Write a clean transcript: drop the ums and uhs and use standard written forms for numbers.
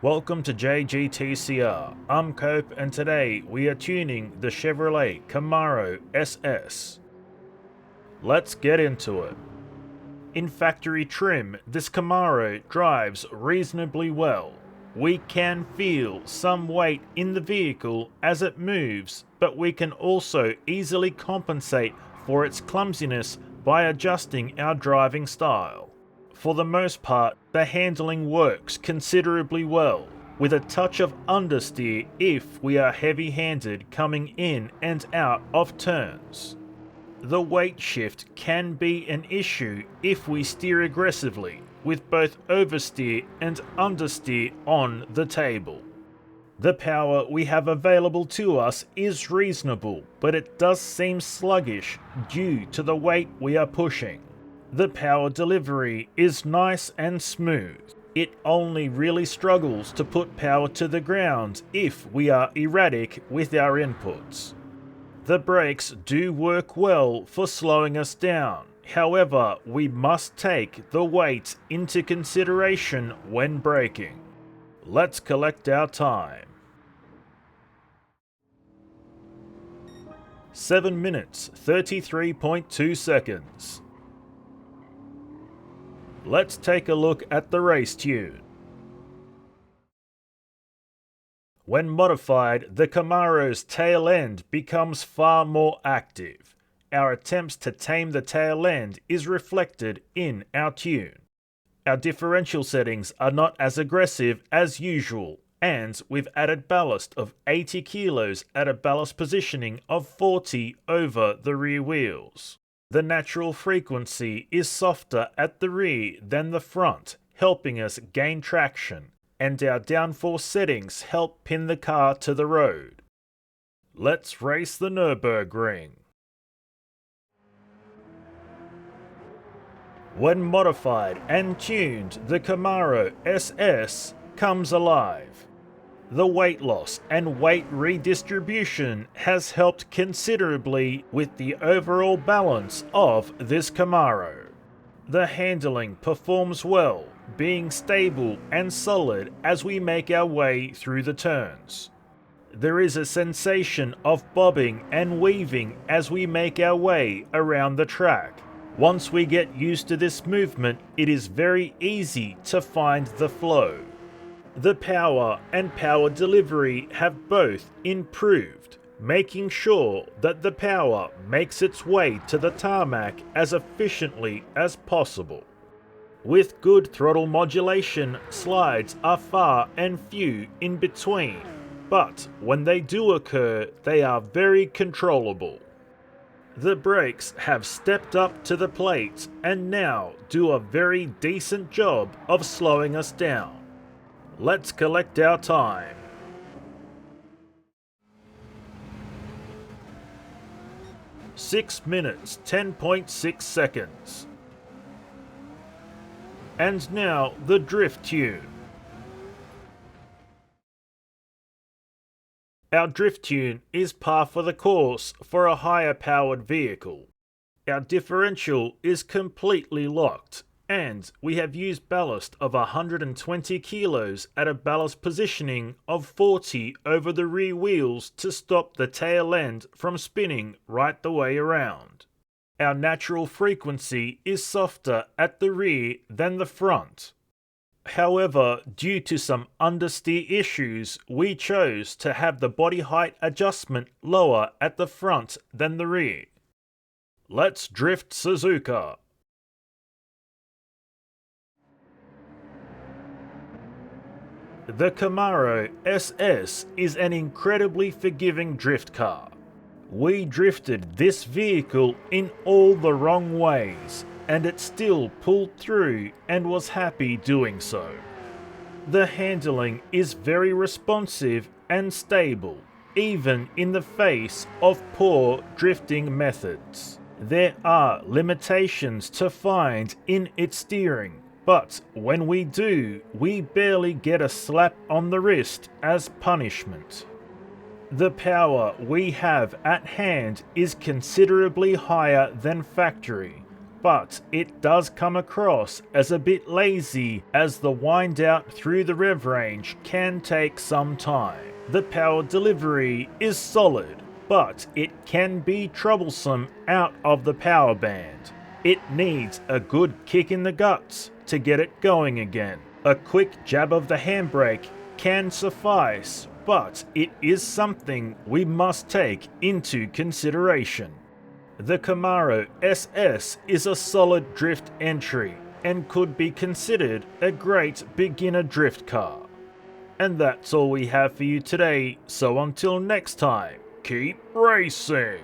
Welcome to JGTCR. I'm Cope and today we are tuning the Chevrolet Camaro SS. Let's get into it. In factory trim, this Camaro drives reasonably well. We can feel some weight in the vehicle as it moves, but we can also easily compensate for its clumsiness by adjusting our driving style. For the most part, the handling works considerably well, with a touch of understeer if we are heavy-handed coming in and out of turns. The weight shift can be an issue if we steer aggressively, with both oversteer and understeer on the table. The power we have available to us is reasonable, but it does seem sluggish due to the weight we are pushing. The power delivery is nice and smooth. It only really struggles to put power to the ground if we are erratic with our inputs. The brakes do work well for slowing us down, however, we must take the weight into consideration when braking. Let's collect our time. 7 minutes 33.2 seconds. Let's take a look at the race tune. When modified, the Camaro's tail end becomes far more active. Our attempts to tame the tail end is reflected in our tune. Our differential settings are not as aggressive as usual, and we've added ballast of 80 kilos at a ballast positioning of 40 over the rear wheels. The natural frequency is softer at the rear than the front, helping us gain traction, and our downforce settings help pin the car to the road. Let's race the Nürburgring. When modified and tuned, the Camaro SS comes alive. The weight loss and weight redistribution has helped considerably with the overall balance of this Camaro. The handling performs well, being stable and solid as we make our way through the turns. There is a sensation of bobbing and weaving as we make our way around the track. Once we get used to this movement, it is very easy to find the flow. The power and power delivery have both improved, making sure that the power makes its way to the tarmac as efficiently as possible. With good throttle modulation, slides are far and few in between, but when they do occur, they are very controllable. The brakes have stepped up to the plate and now do a very decent job of slowing us down. Let's collect our time. Six minutes 10.6 seconds. And now the drift tune. Our drift tune is par for the course for a higher powered vehicle. Our differential is completely locked, and we have used ballast of 120 kilos at a ballast positioning of 40 over the rear wheels to stop the tail end from spinning right the way around. Our natural frequency is softer at the rear than the front. However, due to some understeer issues, we chose to have the body height adjustment lower at the front than the rear. Let's drift Suzuka. The Camaro SS is an incredibly forgiving drift car. We drifted this vehicle in all the wrong ways, and it still pulled through and was happy doing so. The handling is very responsive and stable, even in the face of poor drifting methods. There are limitations to find in its steering, but when we do, we barely get a slap on the wrist as punishment. The power we have at hand is considerably higher than factory, but it does come across as a bit lazy as the wind out through the rev range can take some time. The power delivery is solid, but it can be troublesome out of the power band. It needs a good kick in the guts to get it going again. A quick jab of the handbrake can suffice, but it is something we must take into consideration. The Camaro SS is a solid drift entry and could be considered a great beginner drift car. And that's all we have for you today, so until next time, keep racing!